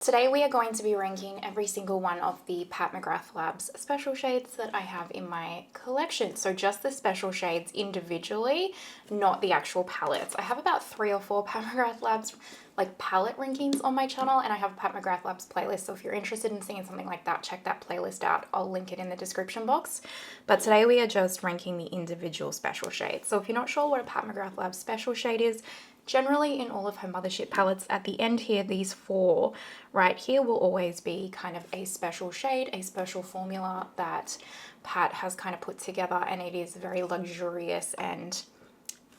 Today we are going to be ranking every single one of the Pat McGrath Labs special shades that I have in my collection. So just the special shades individually, not the actual palettes. I have about 3 or 4 Pat McGrath Labs like palette rankings on my channel, and I have a Pat McGrath Labs playlist. So if you're interested in seeing something like that, check that playlist out. I'll link it in the description box. But today we are just ranking the individual special shades. So if you're not sure what a Pat McGrath Labs special shade is, generally in all of her Mothership palettes, at the end here, these 4 right here will always be kind of a special shade, a special formula that Pat has kind of put together, and it is very luxurious and,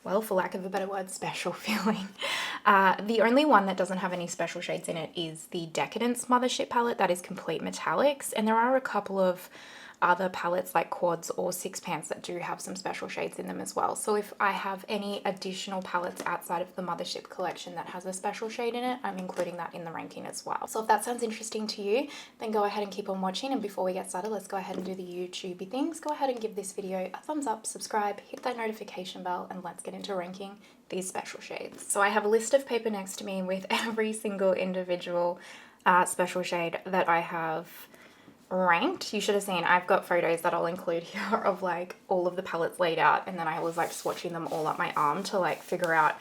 well, for lack of a better word, special feeling. The only one that doesn't have any special shades in it is the Decadence Mothership palette that is complete metallics, and there are a couple of other palettes like quads or sixpence that do have some special shades in them as well. So if I have any additional palettes outside of the Mothership collection that has a special shade in it, I'm including that in the ranking as well. So if that sounds interesting to you, then go ahead and keep on watching. And before we get started, let's go ahead and do the YouTubey things. Go ahead and give this video a thumbs up, subscribe, hit that notification bell, and let's get into ranking these special shades. So I have a list of paper next to me with every single individual special shade that I have ranked. You should have seen, I've got photos that I'll include here of like all of the palettes laid out, and then I was like swatching them all up my arm to like figure out,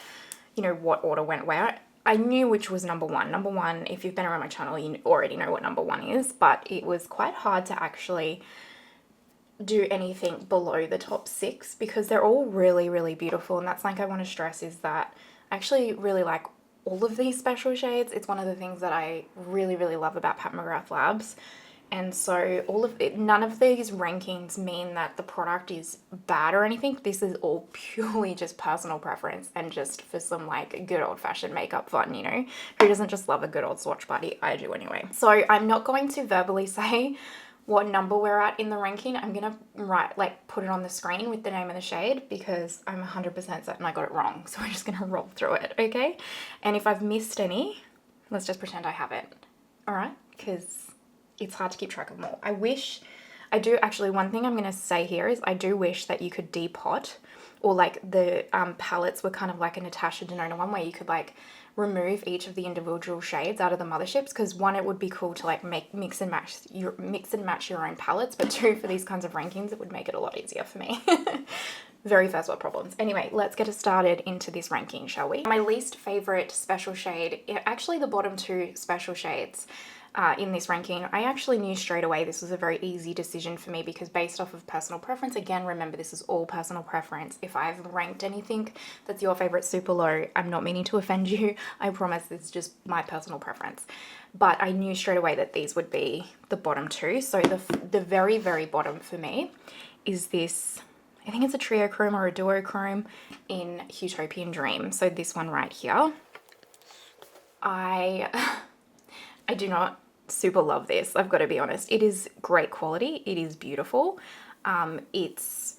you know, what order went where. I knew which was number one. Number one, if you've been around my channel, you already know what number one is, but it was quite hard to actually do anything below the top 6 because they're all really, really beautiful. And that's like, I want to stress is that I actually really like all of these special shades. It's one of the things that I really, really love about Pat McGrath Labs. And so all of it, none of these rankings mean that the product is bad or anything. This is all purely just personal preference and just for some like good old fashioned makeup fun, you know? Who doesn't just love a good old swatch party? I do anyway. So I'm not going to verbally say what number we're at in the ranking. I'm gonna put it on the screen with the name of the shade because I'm 100% certain I got it wrong. So we're just gonna roll through it, okay? And if I've missed any, let's just pretend I haven't, all right? Because it's hard to keep track of them all. One thing I'm going to say here is I do wish that you could depot, or like the palettes were kind of like a Natasha Denona one where you could like remove each of the individual shades out of the Motherships, because one, it would be cool to like mix and match your own palettes, but 2, for these kinds of rankings, it would make it a lot easier for me. Very first world problems. Anyway, let's get started into this ranking, shall we? My least favorite special shade, actually the bottom 2 special shades, in this ranking, I actually knew straight away this was a very easy decision for me because based off of personal preference, again, remember this is all personal preference. If I've ranked anything that's your favorite super low, I'm not meaning to offend you. I promise it's just my personal preference. But I knew straight away that these would be the bottom 2. So the very, very bottom for me is this, I think it's a triochrome or a duochrome in Huetopian Dream. So this one right here. I do not super love this, I've got to be honest. It is great quality, it is beautiful. It's,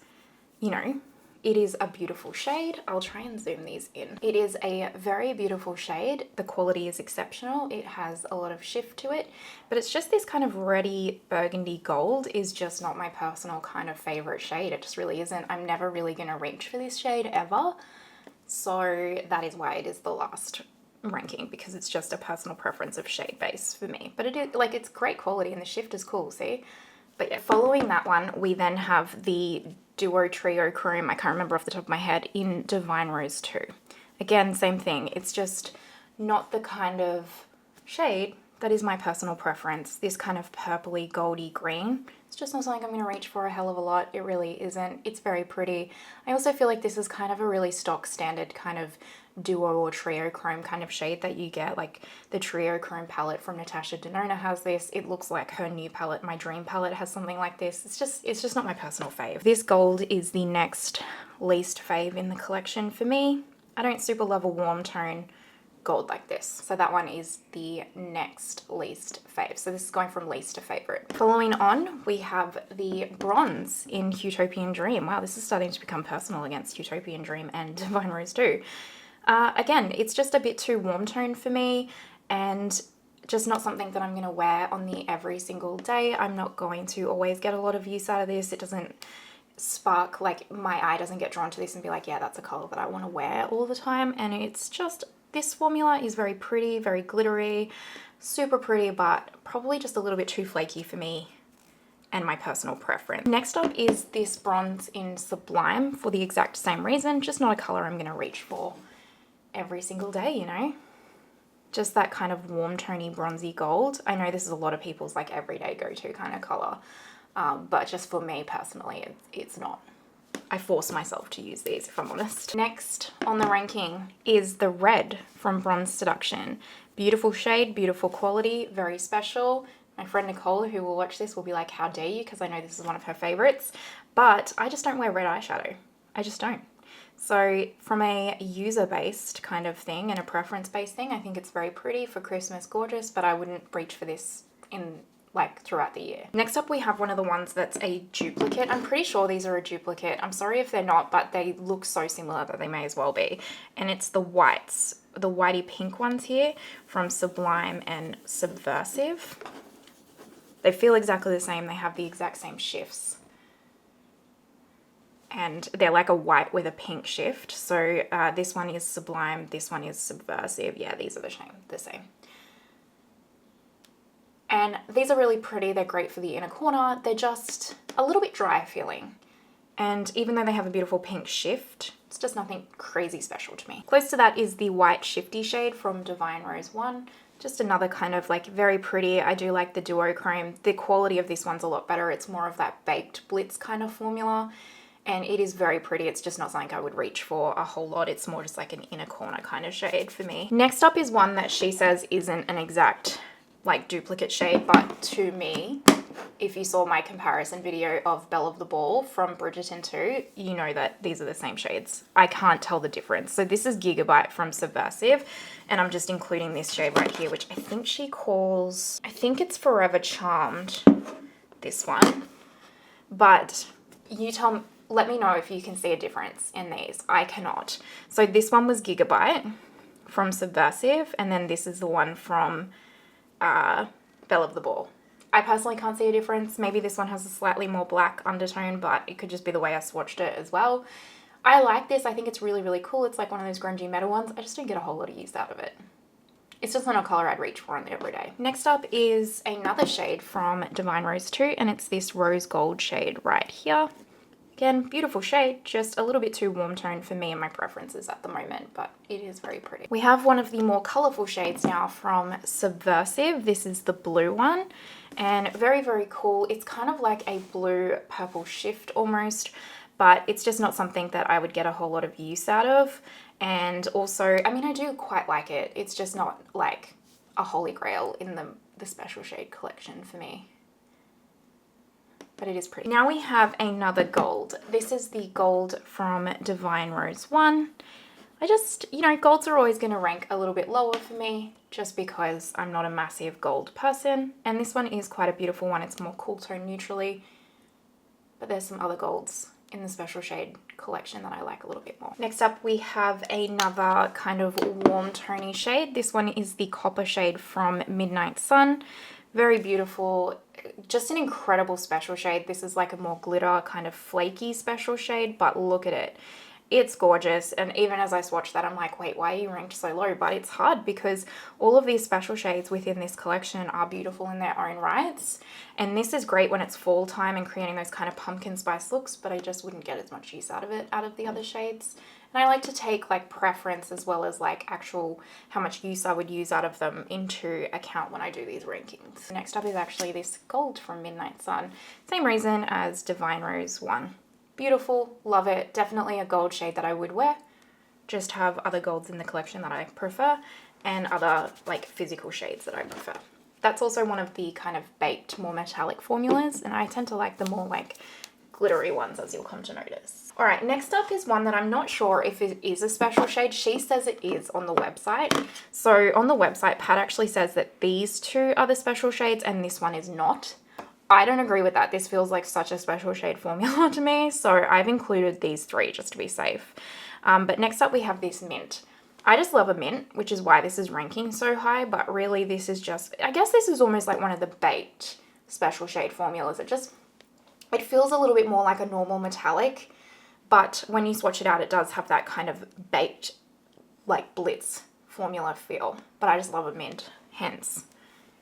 you know, it is a beautiful shade. I'll try and zoom these in. It is a very beautiful shade. The quality is exceptional. It has a lot of shift to it, but it's just this kind of reddy burgundy gold is just not my personal kind of favorite shade. It just really isn't. I'm never really going to reach for this shade ever. So that is why it is the last ranking, because it's just a personal preference of shade base for me. But it is like, it's great quality and the shift is cool, see? But yeah, following that one, we then have the duo trio chrome, I can't remember off the top of my head, in Divine Rose 2. Again, same thing. It's just not the kind of shade that is my personal preference. This kind of purpley goldy green. It's just not something I'm going to reach for a hell of a lot. It really isn't. It's very pretty. I also feel like this is kind of a really stock standard kind of duo or trio chrome kind of shade that you get. Like the trio chrome palette from Natasha Denona has this. It looks like her new palette, my dream palette, has something like this. It's just not my personal fave. This gold is the next least fave in the collection for me. I don't super love a warm tone gold like this. So that one is the next least fave. So this is going from least to favorite. Following on, we have the bronze in Huetopian Dream. Wow, this is starting to become personal against Huetopian Dream and Divine Rose 2. Again, it's just a bit too warm toned for me and just not something that I'm going to wear on the every single day. I'm not going to always get a lot of use out of this. It doesn't spark, like my eye doesn't get drawn to this and be like, yeah, that's a color that I want to wear all the time. And it's just, this formula is very pretty, very glittery, super pretty, but probably just a little bit too flaky for me and my personal preference. Next up is this bronze in Sublime for the exact same reason, just not a color I'm gonna reach for every single day, you know? Just that kind of warm tony bronzy gold. I know this is a lot of people's like everyday go-to kind of color, but just for me personally, it's not. I force myself to use these if I'm honest. Next on the ranking is the red from Bronze Seduction. Beautiful shade, beautiful quality, very special. My friend Nicole, who will watch this, will be like, how dare you? Because I know this is one of her favorites, but I just don't wear red eyeshadow. I just don't. So from a user-based kind of thing and a preference-based thing, I think it's very pretty for Christmas, gorgeous, but I wouldn't reach for this in like throughout the year. Next up, we have one of the ones that's a duplicate. I'm pretty sure these are a duplicate. I'm sorry if they're not, but they look so similar that they may as well be. And it's the whites, the whitey pink ones here from Sublime and Subversive. They feel exactly the same. They have the exact same shifts. And they're like a white with a pink shift. So this one is Sublime, this one is Subversive. Yeah, these are the same. And these are really pretty. They're great for the inner corner. They're just a little bit dry feeling. And even though they have a beautiful pink shift, it's just nothing crazy special to me. Close to that is the white shifty shade from Divine Rose 1. Just another kind of like very pretty. I do like the duochrome. The quality of this one's a lot better. It's more of that baked blitz kind of formula. And it is very pretty. It's just not something I would reach for a whole lot. It's more just like an inner corner kind of shade for me. Next up is one that she says isn't an exact like duplicate shade, but to me, if you saw my comparison video of Belle of the Ball from Bridgerton 2, you know that these are the same shades. I can't tell the difference. So this is Gigabyte from Subversive, and I'm just including this shade right here, which I think she calls, I think it's Forever Charmed, this one. But you let me know if you can see a difference in these. I cannot. So this one was Gigabyte from Subversive, and then this is the one from Belle of the Ball. I personally can't see a difference. Maybe this one has a slightly more black undertone, but it could just be the way I swatched it as well. I like this. I think it's really, really cool. It's like one of those grungy metal ones. I just don't get a whole lot of use out of it. It's just not a color I'd reach for on the everyday. Next up is another shade from Divine Rose 2, and it's this rose gold shade right here. Again, beautiful shade, just a little bit too warm tone for me and my preferences at the moment, but it is very pretty. We have one of the more colorful shades now from Subversive. This is the blue one, and very, very cool. It's kind of like a blue purple shift almost, but it's just not something that I would get a whole lot of use out of. And also, I mean, I do quite like it. It's just not like a holy grail in the special shade collection for me. But it is pretty. Now we have another gold. This is the gold from Divine Rose 1. I just, you know, golds are always going to rank a little bit lower for me just because I'm not a massive gold person. And this one is quite a beautiful one. It's more cool tone neutrally. But there's some other golds in the special shade collection that I like a little bit more. Next up, we have another kind of warm tony shade. This one is the copper shade from Midnight Sun. Very beautiful, just an incredible special shade. This is like a more glitter kind of flaky special shade, but look at it. It's gorgeous. And even as I swatch that, I'm like, wait, why are you ranked so low? But it's hard because all of these special shades within this collection are beautiful in their own rights. And this is great when it's fall time and creating those kind of pumpkin spice looks, but I just wouldn't get as much use out of it out of the other shades. And I like to take like preference as well as like actual how much use I would use out of them into account when I do these rankings. Next up is actually this gold from Midnight Sun. Same reason as Divine Rose 1. Beautiful, love it. Definitely a gold shade that I would wear. Just have other golds in the collection that I prefer and other like physical shades that I prefer. That's also one of the kind of baked, more metallic formulas, and I tend to like the more like glittery ones, as you'll come to notice. All right, next up is one that I'm not sure if it is a special shade. She says it is on the website. So on the website, Pat actually says that these two are the special shades and this one is not. I don't agree with that. This feels like such a special shade formula to me. So I've included these three just to be safe. But next up we have this mint. I just love a mint, which is why this is ranking so high. But really this is just, I guess this is almost like one of the baked special shade formulas. It feels a little bit more like a normal metallic. But when you swatch it out, it does have that kind of baked, like blitz formula feel. But I just love a mint, hence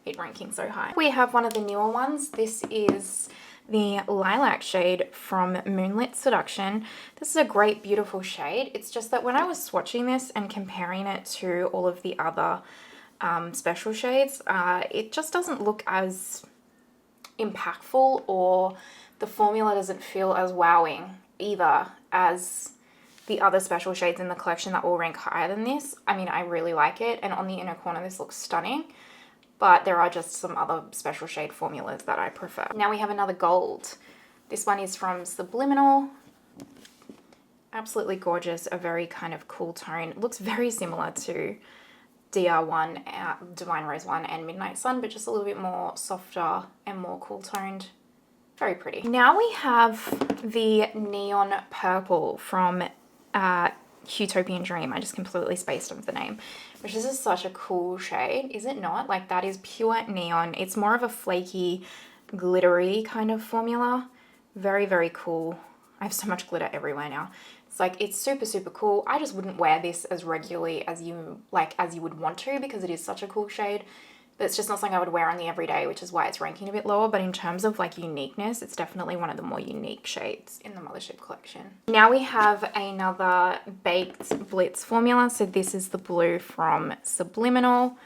it ranking so high. We have one of the newer ones. This is the lilac shade from Moonlit Seduction. This is a great, beautiful shade. It's just that when I was swatching this and comparing it to all of the other special shades, it just doesn't look as impactful, or the formula doesn't feel as wowing either as the other special shades in the collection that will rank higher than this. I mean, I really like it, and on the inner corner this looks stunning, but there are just some other special shade formulas that I prefer. Now we have another gold. This one is from Subliminal. Absolutely gorgeous, a very kind of cool tone. It looks very similar to DR1, Divine Rose 1 and Midnight Sun, but just a little bit more softer and more cool toned. Very pretty. Now we have the Neon Purple from Huetopian Dream. I just completely spaced on the name, which is just such a cool shade, is it not? Like, that is pure neon. It's more of a flaky, glittery kind of formula. Very, very cool. I have so much glitter everywhere now. It's like, it's super, super cool. I just wouldn't wear this as regularly as you would want to, because it is such a cool shade. But it's just not something I would wear on the everyday, which is why it's ranking a bit lower. But in terms of like uniqueness, it's definitely one of the more unique shades in the Mothership collection. Now we have another Baked Blitz formula. So this is the blue from Subliminal.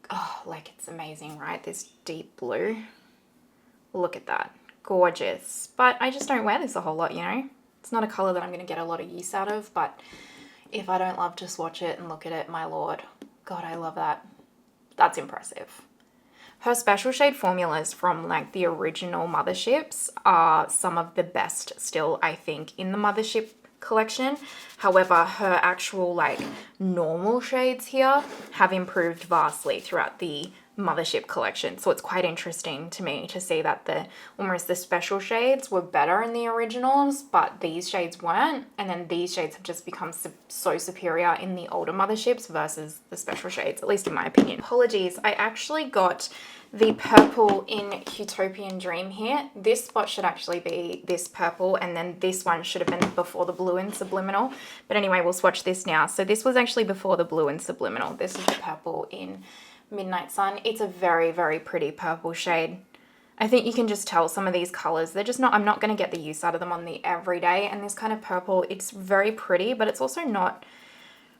Oh, like, it's amazing, right? This deep blue. Look at that. Gorgeous. But I just don't wear this a whole lot, you know? It's not a color that I'm going to get a lot of use out of, but if I don't love to swatch it and look at it, my lord, God, I love that. That's impressive. Her special shade formulas from like the original Motherships are some of the best still, I think, in the Mothership collection. However, her actual like normal shades here have improved vastly throughout the Mothership collection. So it's quite interesting to me to see that almost the special shades were better in the originals, but these shades weren't. And then these shades have just become so superior in the older Motherships versus the special shades, at least in my opinion. Apologies, I actually got the purple in Huetopian Dream here. This spot should actually be this purple, and then this one should have been before the blue in Subliminal. But anyway, we'll swatch this now. So this was actually before the blue in Subliminal. This is the purple in Midnight Sun. It's a very, very pretty purple shade. I think you can just tell some of these colors, they're just not, I'm not going to get the use out of them on the everyday. And this kind of purple, it's very pretty, but it's also not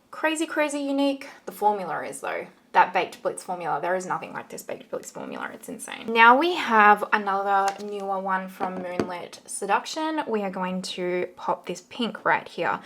crazy, crazy unique. The formula is though. That Baked Blitz formula, there is nothing like this Baked Blitz formula. It's insane. Now we have another newer one from Moonlit Seduction. We are going to pop this pink right here.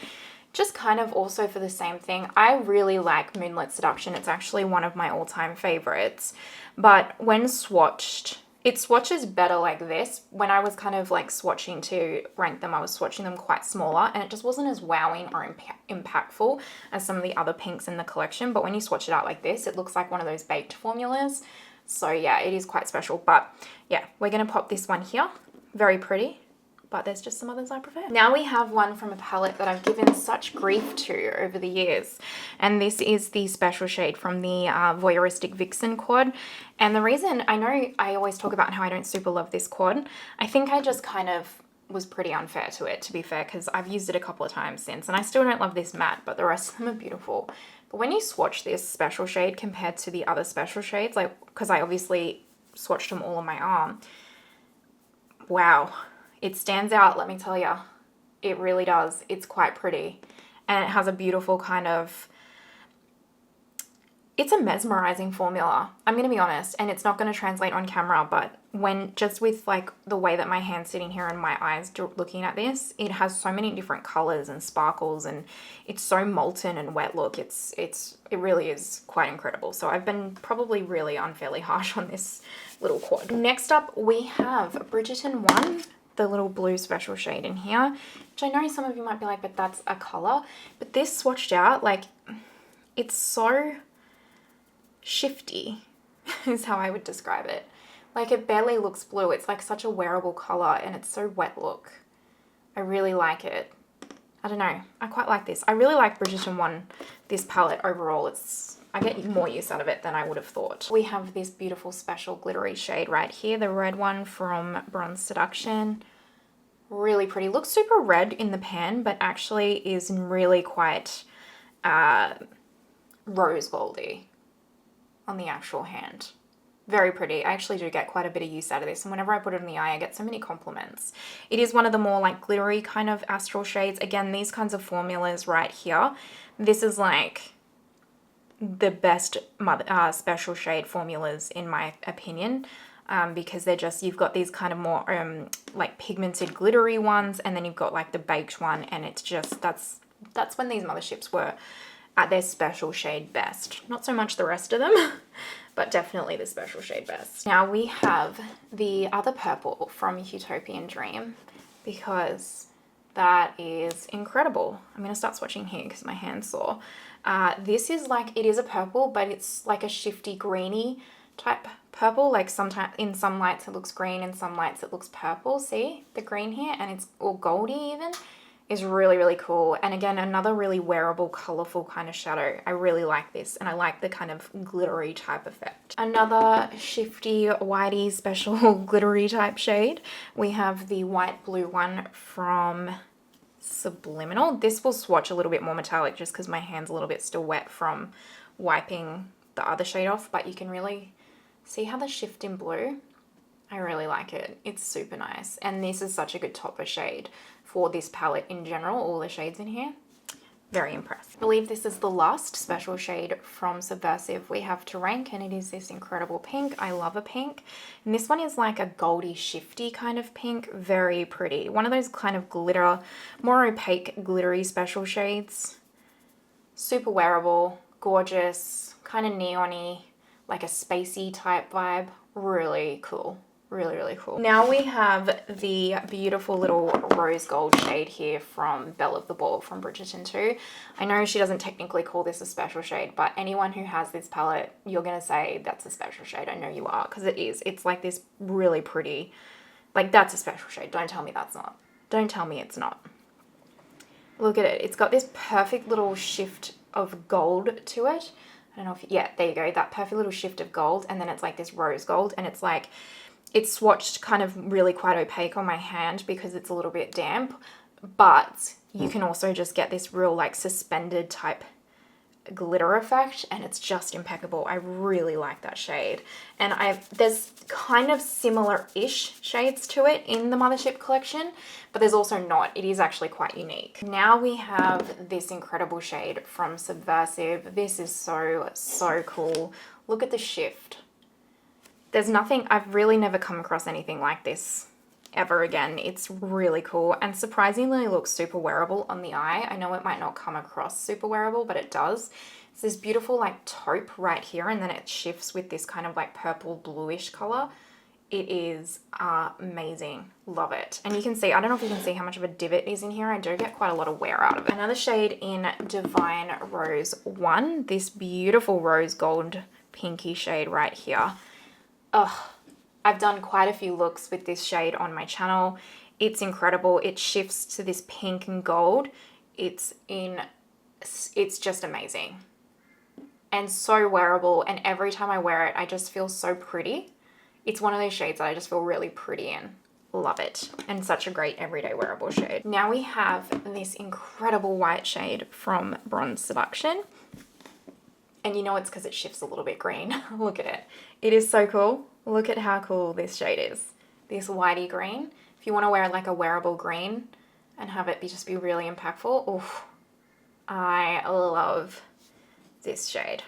Just kind of also for the same thing. I really like Moonlit Seduction. It's actually one of my all-time favorites. But when swatched, it swatches better like this. When I was kind of like swatching to rank them, I was swatching them quite smaller, and it just wasn't as wowing or impactful as some of the other pinks in the collection. But when you swatch it out like this, it looks like one of those baked formulas. So yeah, it is quite special. But yeah, we're gonna pop this one here. Very pretty. But there's just some others I prefer. Now we have one from a palette that I've given such grief to over the years. And this is the special shade from the Voyeuristic Vixen quad. And the reason, I know I always talk about how I don't super love this quad. I think I just kind of was pretty unfair to it, to be fair, because I've used it a couple of times since. And I still don't love this matte, but the rest of them are beautiful. But when you swatch this special shade compared to the other special shades, like, because I obviously swatched them all on my arm, wow. It stands out, let me tell you. It really does. It's quite pretty. And it has a beautiful kind of... It's a mesmerizing formula. I'm going to be honest. And it's not going to translate on camera. But when just with like the way that my hand's sitting here and my eyes looking at this, it has so many different colors and sparkles. And it's so molten and wet look. It really is quite incredible. So I've been probably really unfairly harsh on this little quad. Next up, we have Bridgerton One. The little blue special shade in here, which I know some of you might be like, but that's a color. But this swatched out, like, it's so shifty is how I would describe it. Like, it barely looks blue. It's like such a wearable color, and it's so wet look. I really like it. I don't know. I quite like this. I really like Bridgeton One, this palette overall. I get more use out of it than I would have thought. We have this beautiful special glittery shade right here, the red one from Bronze Seduction. Really pretty. Looks super red in the pan, but actually is really quite rose goldy on the actual hand. Very pretty. I actually do get quite a bit of use out of this, and whenever I put it in the eye, I get so many compliments. It is one of the more like glittery kind of astral shades. Again, these kinds of formulas right here, this is like the best special shade formulas in my opinion, because they're just, you've got these kind of more like pigmented glittery ones, and then you've got like the baked one, and it's just, that's when these motherships were at their special shade best. Not so much the rest of them, but definitely the special shade best. Now we have the other purple from Huetopian Dream, because that is incredible. I'm going to start swatching here because my hand's sore. This is like, it is a purple, but it's like a shifty greeny type purple. Like sometimes in some lights it looks green, in some lights it looks purple. See the green here? And it's all goldy even. Is really, really cool. And again, another really wearable, colorful kind of shadow. I really like this, and I like the kind of glittery type effect. Another shifty, whitey, special glittery type shade. We have the white blue one from Subliminal. This will swatch a little bit more metallic just because my hand's a little bit still wet from wiping the other shade off, but you can really see how the shift in blue. I really like it. It's super nice. And this is such a good topper shade for this palette in general, all the shades in here. Very impressed. I believe this is the last special shade from Subversive we have to rank, and it is this incredible pink. I love a pink. And this one is like a goldy, shifty kind of pink. Very pretty. One of those kind of glitter, more opaque, glittery special shades. Super wearable, gorgeous, kind of neon-y, like a spacey type vibe. Really cool. Really, really cool. Now we have the beautiful little rose gold shade here from Belle of the Ball from Bridgerton 2. I know she doesn't technically call this a special shade, but anyone who has this palette, you're going to say that's a special shade. I know you are, because it is. It's like this really pretty, like that's a special shade. Don't tell me that's not. Don't tell me it's not. Look at it. It's got this perfect little shift of gold to it. I don't know if, yeah, there you go. That perfect little shift of gold, and then it's like this rose gold, and it's like, it's swatched kind of really quite opaque on my hand because it's a little bit damp, but you can also just get this real like suspended type glitter effect, and it's just impeccable. I really like that shade. And there's kind of similar-ish shades to it in the Mothership collection, but there's also not. It is actually quite unique. Now we have this incredible shade from Subversive. This is so, so cool. Look at the shift. There's nothing, I've really never come across anything like this ever again. It's really cool, and surprisingly looks super wearable on the eye. I know it might not come across super wearable, but it does. It's this beautiful like taupe right here, and then it shifts with this kind of like purple bluish color. It is amazing. Love it. And you can see, I don't know if you can see how much of a divot is in here. I do get quite a lot of wear out of it. Another shade in Divine Rose 1, this beautiful rose gold pinky shade right here. Ugh, I've done quite a few looks with this shade on my channel. It's incredible. It shifts to this pink and gold. It's just amazing. And so wearable, and every time I wear it, I just feel so pretty. It's one of those shades that I just feel really pretty in. Love it. And such a great everyday wearable shade. Now we have this incredible white shade from Bronze Seduction. And you know it's because it shifts a little bit green. Look at it. It is so cool. Look at how cool this shade is. This whitey green. If you want to wear like a wearable green and have it just be really impactful. Oof. I love this shade.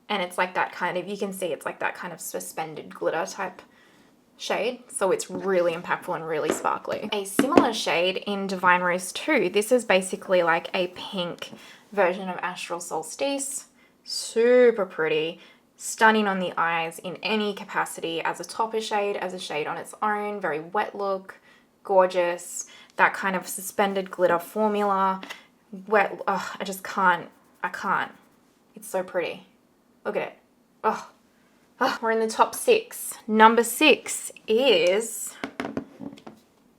And it's like that kind of, you can see it's like that kind of suspended glitter type shade. So it's really impactful and really sparkly. A similar shade in Divine Rose 2. This is basically like a pink version of Astral Solstice. Super pretty. Stunning on the eyes in any capacity, as a topper shade, as a shade on its own. Very wet look. Gorgeous. That kind of suspended glitter formula. Wet. Oh, I just can't. I can't. It's so pretty. Look at it. Oh. Oh, we're in the top 6. Number 6 is,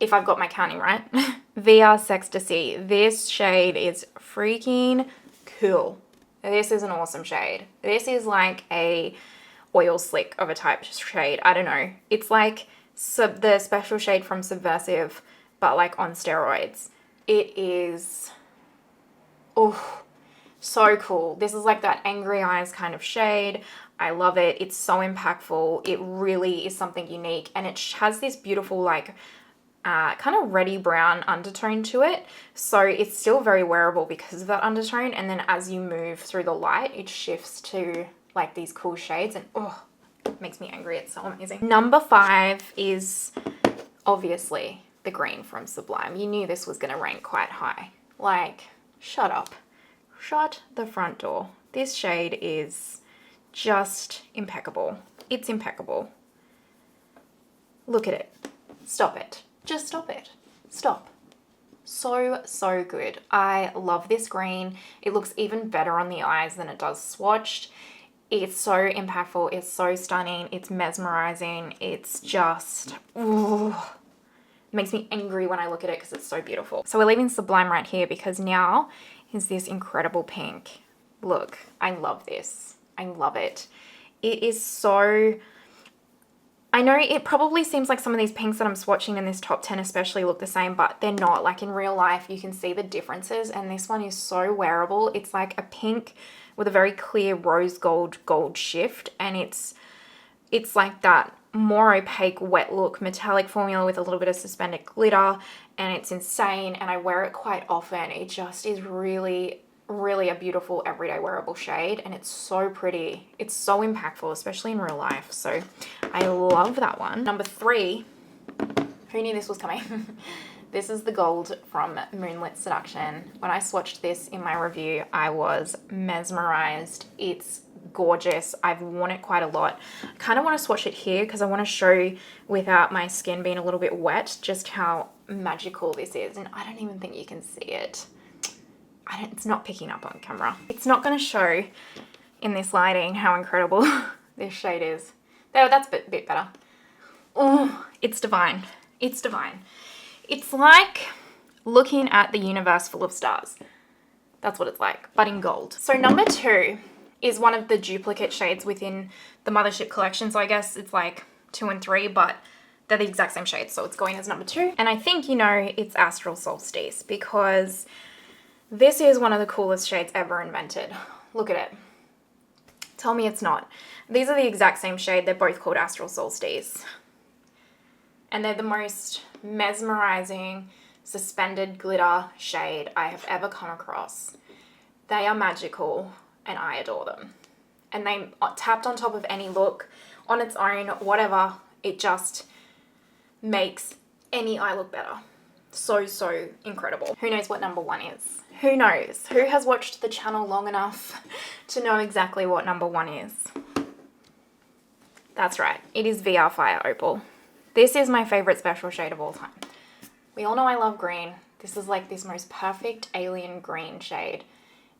if I've got my counting right, VR Sextasy. This shade is freaking cool. This is an awesome shade. This is like a oil slick of a type shade. I don't know. It's like the special shade from Subversive, but like on steroids. It is, oh, so cool. This is like that angry eyes kind of shade. I love it. It's so impactful. It really is something unique, and it has this beautiful like kind of reddy brown undertone to it. So it's still very wearable because of that undertone, and then as you move through the light, it shifts to like these cool shades, and oh, it makes me angry. It's so amazing. Number 5 is obviously the green from Sublime. You knew this was going to rank quite high. Like, shut up. Shut the front door. This shade is just impeccable. It's impeccable. Look at it. Stop it. Just stop it. Stop. So good. I love this green. It looks even better on the eyes than it does swatched. It's so impactful. It's so stunning. It's mesmerizing. It's just, ooh. It makes me angry when I look at it because it's so beautiful. So we're leaving Sublime right here because now is this incredible pink. Look, I love this. I love it. It is so... I know it probably seems like some of these pinks that I'm swatching in this top 10 especially look the same, but they're not. Like in real life, you can see the differences, and this one is so wearable. It's like a pink with a very clear rose gold shift, and it's like that more opaque wet look metallic formula with a little bit of suspended glitter, and it's insane, and I wear it quite often. It just is really a beautiful everyday wearable shade, and it's so pretty. It's so impactful, especially in real life. So I love that one. Number 3, who knew this was coming? This is the gold from Moonlit Seduction. When I swatched this in my review, I was mesmerized. It's gorgeous. I've worn it quite a lot. I kind of want to swatch it here because I want to show, without my skin being a little bit wet, just how magical this is. And I don't even think you can see it. It's not picking up on camera. It's not going to show in this lighting how incredible this shade is. There, that's a bit better. Oh, it's divine. It's divine. It's like looking at the universe full of stars. That's what it's like, but in gold. So number 2 is one of the duplicate shades within the Mothership collection. So I guess it's like 2 and 3, but they're the exact same shade. So it's going as number 2. And I think, you know, it's Astral Solstice because this is one of the coolest shades ever invented. Look at it. Tell me it's not. These are the exact same shade. They're both called Astral Solstice. And they're the most mesmerizing suspended glitter shade I have ever come across. They are magical and I adore them. And they tapped on top of any look, on its own, whatever. It just makes any eye look better. So incredible. Who knows what number 1 is? Who knows? Who has watched the channel long enough to know exactly what number 1 is? That's right. It is VR Fire Opal. This is my favorite special shade of all time. We all know I love green. This is like this most perfect alien green shade.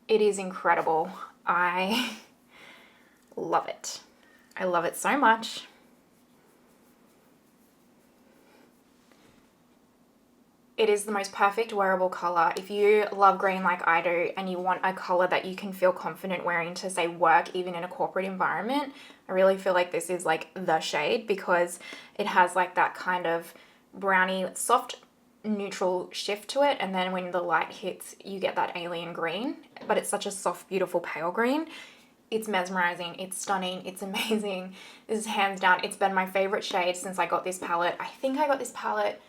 It is incredible. I love it. I love it so much. It is the most perfect wearable color. If you love green like I do and you want a color that you can feel confident wearing to, say, work even in a corporate environment, I really feel like this is like the shade because it has like that kind of brownie, soft, neutral shift to it, and then when the light hits, you get that alien green, but it's such a soft, beautiful pale green. It's mesmerizing, it's stunning, it's amazing. This is hands down, it's been my favorite shade since I got this palette. I think I got this palette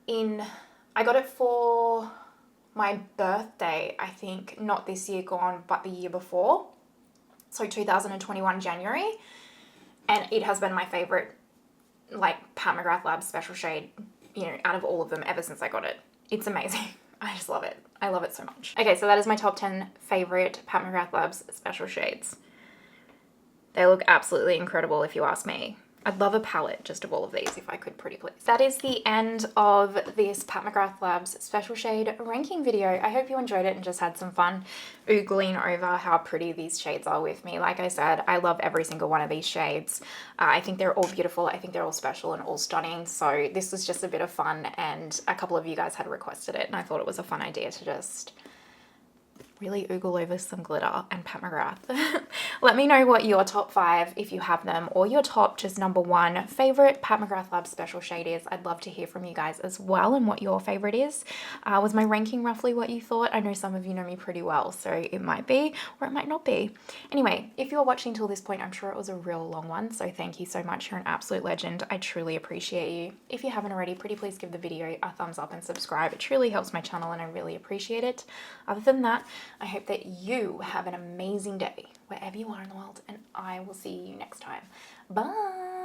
I got it for my birthday, I think, not this year gone, but the year before. So 2021 January. And it has been my favorite, like, Pat McGrath Labs special shade, you know, out of all of them ever since I got it. It's amazing. I just love it. I love it so much. Okay, so that is my top 10 favorite Pat McGrath Labs special shades. They look absolutely incredible if you ask me. I'd love a palette just of all of these if I could, pretty please. That is the end of this Pat McGrath Labs special shade ranking video. I hope you enjoyed it and just had some fun oogling over how pretty these shades are with me. Like I said, I love every single one of these shades. I think they're all beautiful. I think they're all special and all stunning. So this was just a bit of fun, and a couple of you guys had requested it, and I thought it was a fun idea to just really oogle over some glitter and Pat McGrath. Let me know what your top 5, if you have them, or your top just number 1 favorite Pat McGrath Labs special shade is. I'd love to hear from you guys as well and what your favorite is. Was my ranking roughly what you thought? I know some of you know me pretty well, so it might be or it might not be. Anyway, if you're watching till this point, I'm sure it was a real long one, so thank you so much. You're an absolute legend. I truly appreciate you. If you haven't already, pretty please give the video a thumbs up and subscribe. It truly helps my channel and I really appreciate it. Other than that, I hope that you have an amazing day wherever you are in the world, and I will see you next time. Bye!